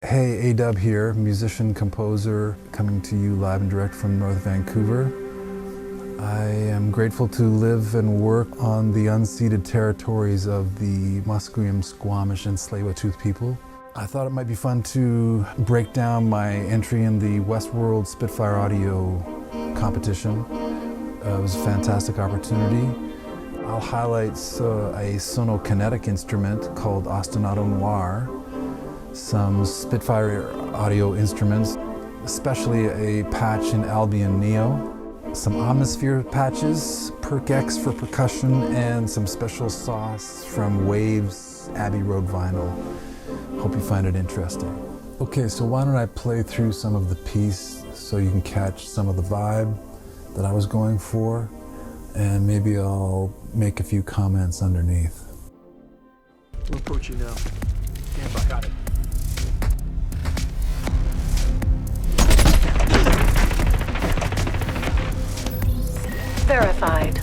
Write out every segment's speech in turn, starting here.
Hey, A-Dub here, musician, composer, coming to you live and direct from North Vancouver. I am grateful to live and work on the unceded territories of the Musqueam, Squamish, and Tsleil-Waututh people. I thought it might be fun to break down my entry in the Westworld Spitfire audio competition. It was a fantastic opportunity. I'll highlight a sonokinetic instrument called ostinato noir, some Spitfire audio instruments, especially a patch in Albion Neo, some Omnisphere patches, Perk X for percussion, and some special sauce from Waves Abbey Road vinyl. Hope you find it interesting. Okay, so why don't I play through some of the piece so you can catch some of the vibe that I was going for, and maybe I'll make a few comments underneath. We'll approach you now. Stand by. Got it. Verified.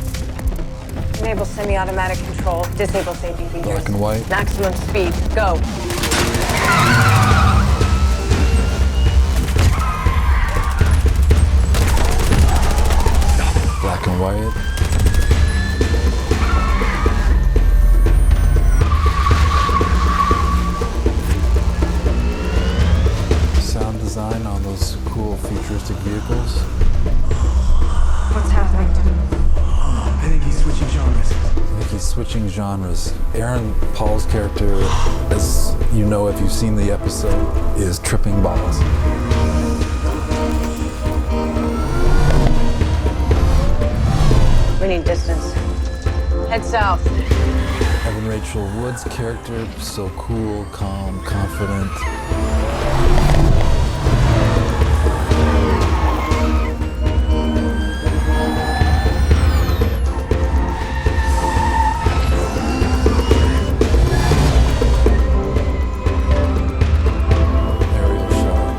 Enable semi-automatic control. Disable safety features. Black and white. Maximum speed. Go. Black and white. Sound design on those cool futuristic vehicles. What's happening? I think he's switching genres. I think he's switching genres. Aaron Paul's character, as you know if you've seen the episode, is tripping balls. We need distance. Head south. Evan Rachel Wood's character, so cool, calm, confident. Aerial shot.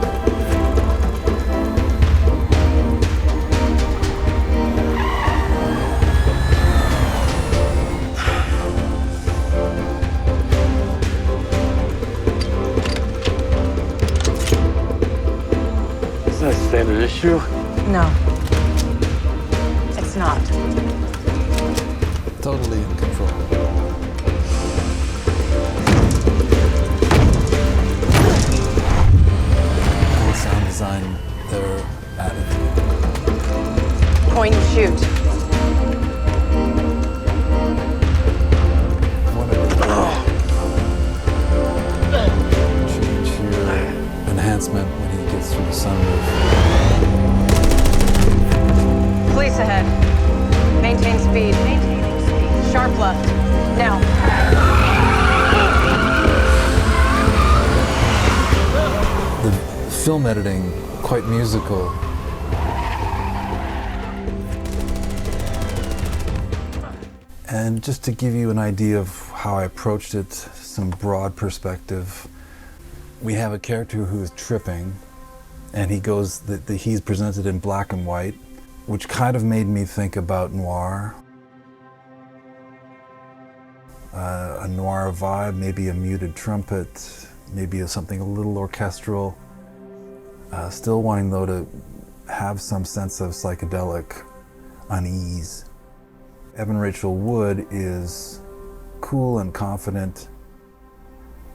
Is that a standard issue? No. It's not. Totally in control. Cool sound design, they're at it. Point and shoot. Change here. Enhancement when he gets through the sunroof. Police ahead. Maintain speed. Maintaining speed. Sharp left. Now. The film editing, quite musical. And just to give you an idea of how I approached it, some broad perspective, we have a character who is tripping, and he's presented in black and white, which kind of made me think about noir. A noir vibe, maybe a muted trumpet, maybe something a little orchestral. Still wanting though to have some sense of psychedelic unease. Evan Rachel Wood is cool and confident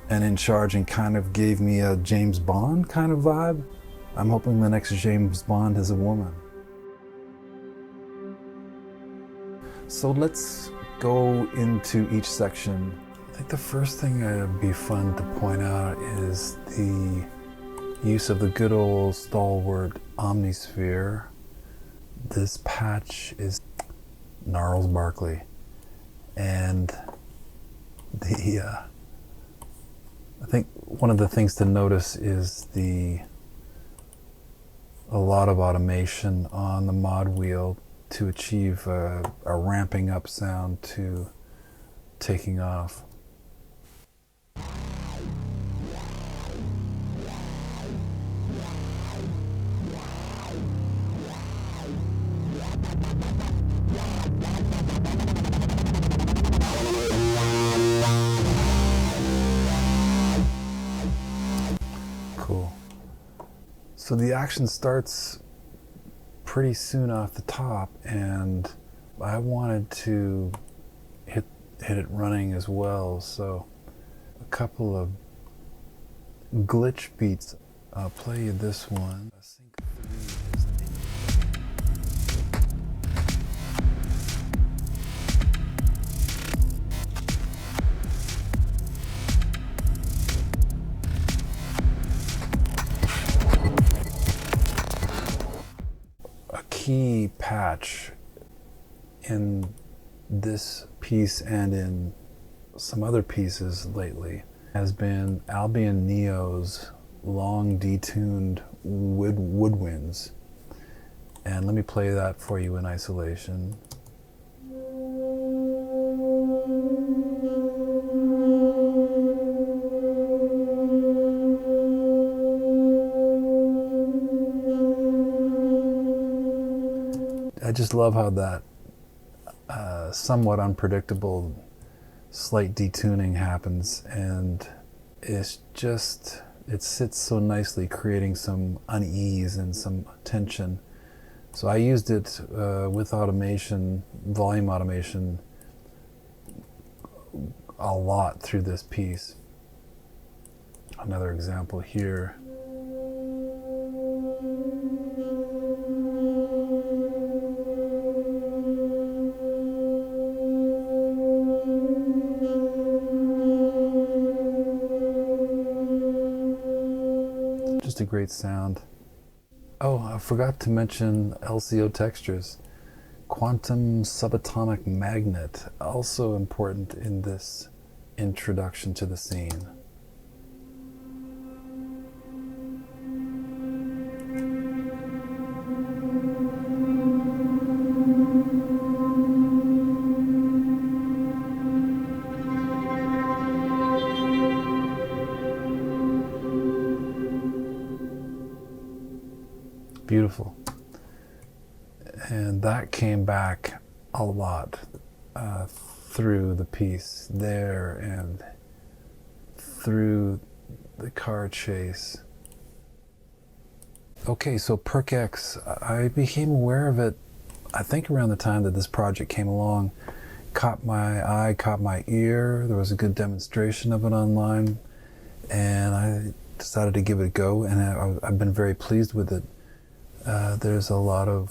and in charge, and kind of gave me a James Bond kind of vibe. I'm hoping the next James Bond is a woman. So let's go into each section. I think the first thing that would be fun to point out is the use of the good old stalwart Omnisphere. This patch is Gnarls Barkley, and I think one of the things to notice is a lot of automation on the mod wheel to achieve a ramping up sound to taking off. cool. So the action starts pretty soon off the top, and I wanted to hit it running as well, so a couple of glitch beats. I'll play you this one. Sync 3 is a key patch in this piece and in some other pieces lately has been Albion Neo's long detuned woodwinds. And let me play that for you in isolation. I just love how that somewhat unpredictable slight detuning happens, and it sits so nicely, creating some unease and some tension. So I used it with automation, volume automation, a lot through this piece. Another example here. Just a great sound. Oh, I forgot to mention LCO textures. Quantum subatomic magnet, also important in this introduction to the scene. Beautiful. And that came back a lot through the piece there and through the car chase. Okay, so Perk X, I became aware of it, I think around the time that this project came along. Caught my eye, caught my ear. There was a good demonstration of it online, and I decided to give it a go, and I've been very pleased with it. There's a lot of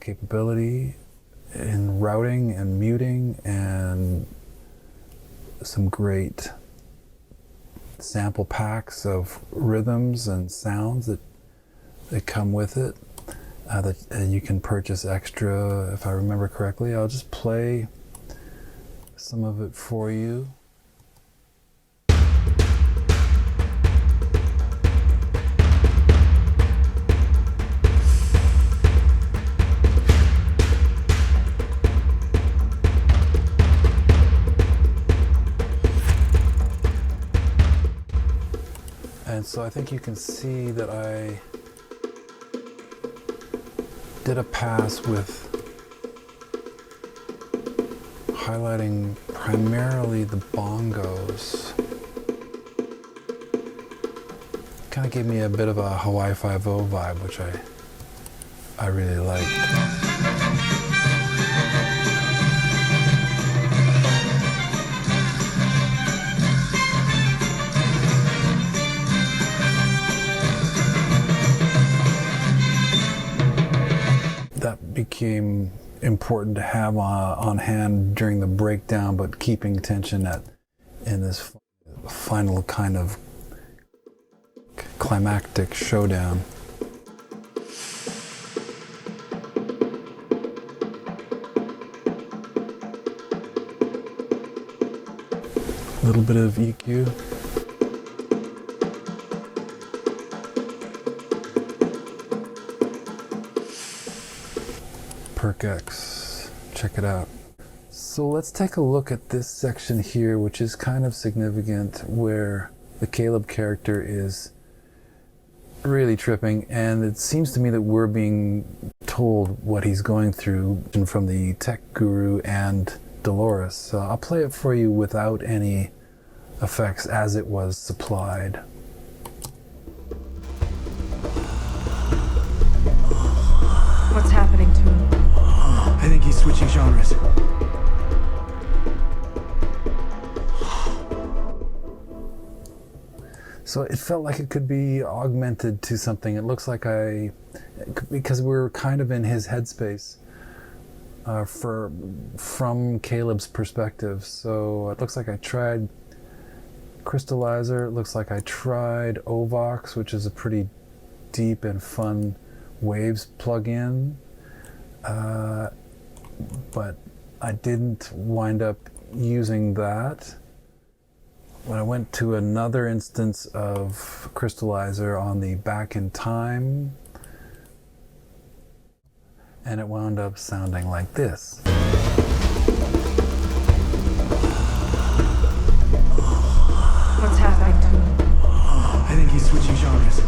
capability in routing and muting, and some great sample packs of rhythms and sounds that come with it, that you can purchase extra, if I remember correctly. I'll just play some of it for you. And so I think you can see that I did a pass with highlighting primarily the bongos. Kind of gave me a bit of a Hawaii Five-0 vibe, which I really liked. That became important to have on hand during the breakdown, but keeping tension in this final kind of climactic showdown. A little bit of EQ. Perk X, check it out. So let's take a look at this section here, which is kind of significant, where the Caleb character is really tripping, and it seems to me that we're being told what he's going through from the tech guru and Dolores. So I'll play it for you without any effects as it was supplied. So it felt like it could be augmented to something. It looks like because we're kind of in his headspace from Caleb's perspective. So it looks like I tried Crystallizer. It looks like I tried Ovox, which is a pretty deep and fun waves plugin. But I didn't wind up using that. When I went to another instance of Crystallizer on the Back in Time, and it wound up sounding like this. What's happening to him? I think he's switching genres.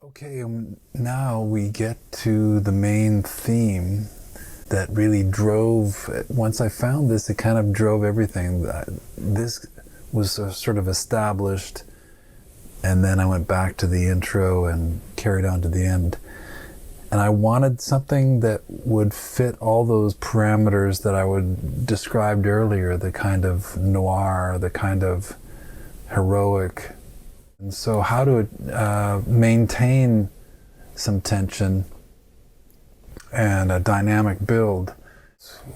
Okay, now we get to the main theme that really drove, once I found this, it kind of drove everything. This was sort of established, and then I went back to the intro and carried on to the end. And I wanted something that would fit all those parameters that I described earlier, the kind of noir, the kind of heroic. And so how to maintain some tension and a dynamic build.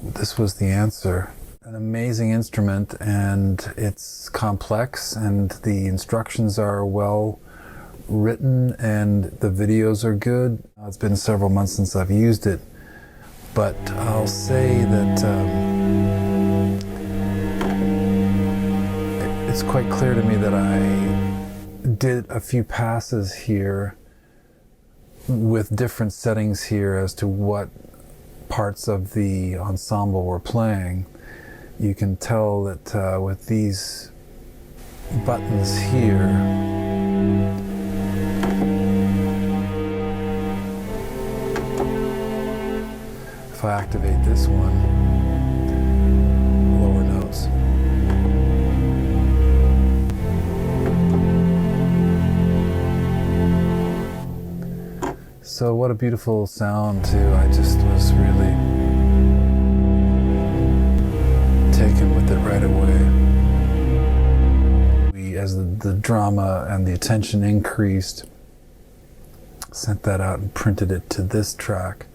This was the answer. An amazing instrument, and it's complex, and the instructions are well written, and the videos are good. It's been several months since I've used it, but I'll say that it's quite clear to me that I did a few passes here with different settings here as to what parts of the ensemble we're playing. You can tell that with these buttons here, if I activate this one, lower notes. So what a beautiful sound too. I just was really taken with it right away. As the drama and the attention increased, sent that out and printed it to this track.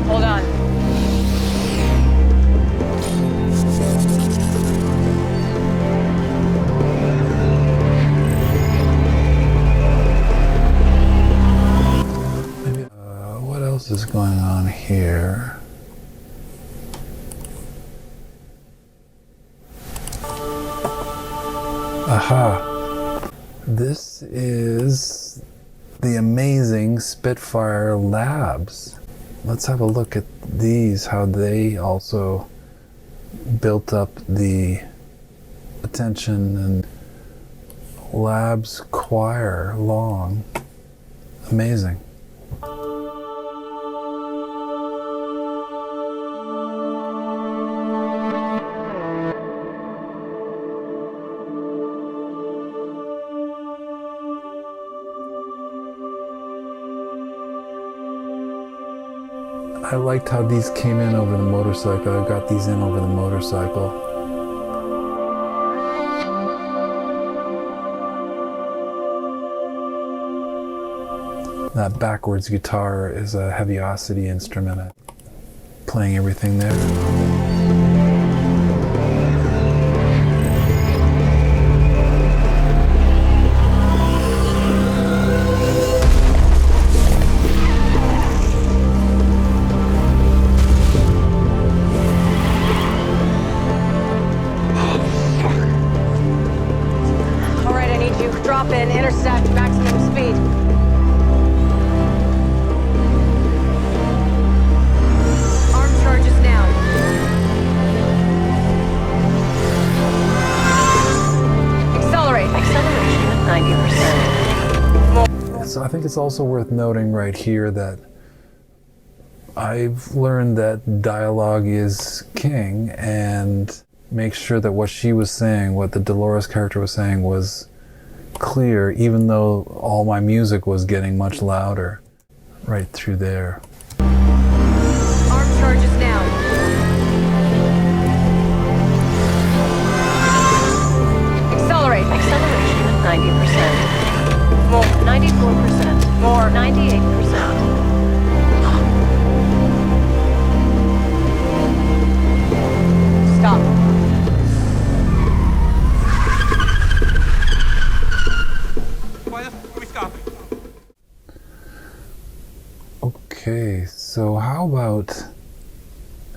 Hold on. Maybe, what else is going on here? Aha! This is the amazing Spitfire Labs. Let's have a look at these, how they also built up the attention. And Labs Choir Long. Amazing. I liked how these came in over the motorcycle. I got these in over the motorcycle. That backwards guitar is a Heaviosity instrument. Playing everything there. set, maximum speed. Arm charges now. Accelerate. Acceleration at 90%. So I think it's also worth noting right here that I've learned that dialogue is king, and make sure that what she was saying, what the Dolores character was saying, was clear, even though all my music was getting much louder right through there. Arm charges now. Accelerate. Acceleration at 90%. More. 94%. More. 98%. Stop. Okay, so how about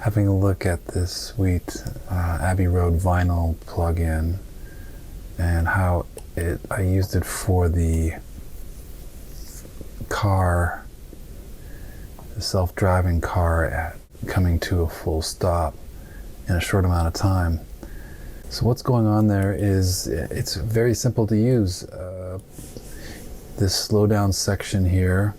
having a look at this sweet Abbey Road vinyl plugin and how I used it for the car, the self-driving car coming to a full stop in a short amount of time. So what's going on there is it's very simple to use. This slowdown section here,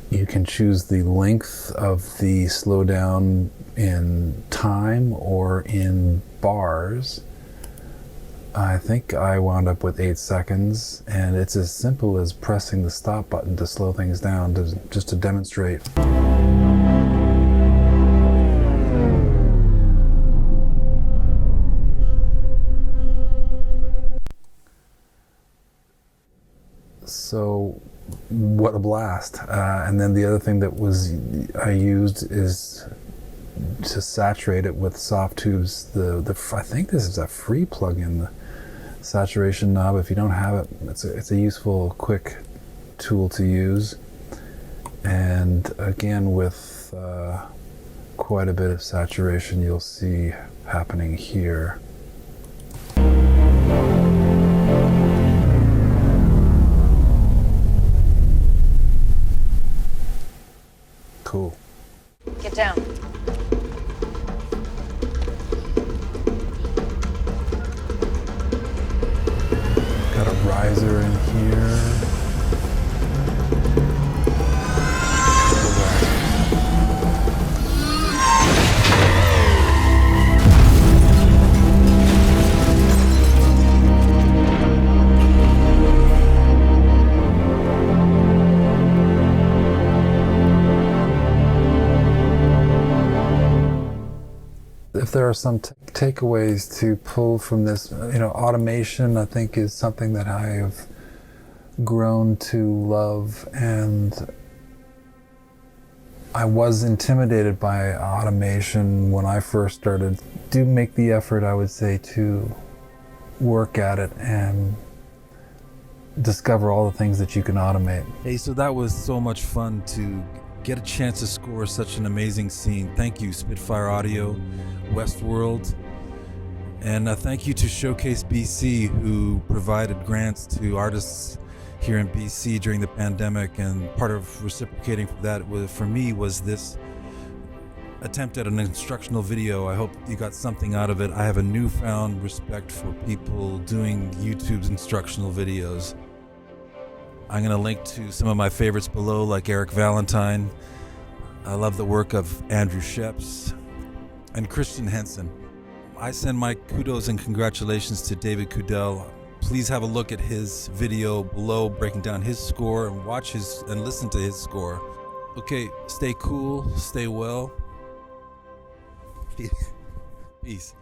you can choose the length of the slowdown in time or in bars. I think I wound up with 8 seconds, and it's as simple as pressing the stop button to slow things down, just to demonstrate. So what a blast. And then the other thing that I used is to saturate it with soft tubes. I think this is a free plugin, the saturation knob. If you don't have it, it's a useful, quick tool to use. And again, with quite a bit of saturation, you'll see happening here. Cool. Get down. Got a riser in here. If there are some takeaways to pull from this, automation, I think, is something that I have grown to love, and I was intimidated by automation when I first started. Do make the effort, I would say, to work at it and discover all the things that you can automate. Hey, so that was so much fun to get a chance to score such an amazing scene. Thank you, Spitfire Audio, Westworld, and thank you to showcasebc, who provided grants to artists here in BC during the pandemic, and part of reciprocating for that for me was this attempt at an instructional video. I hope you got something out of it. I have a newfound respect for people doing YouTube's instructional videos. I'm going to link to some of my favorites below, like Eric Valentine. I love the work of Andrew Sheps and Christian Henson. I send my kudos and congratulations to David Kudell. Please have a look at his video below, breaking down his score, and watch and listen to his score. Okay, stay cool, stay well. Peace.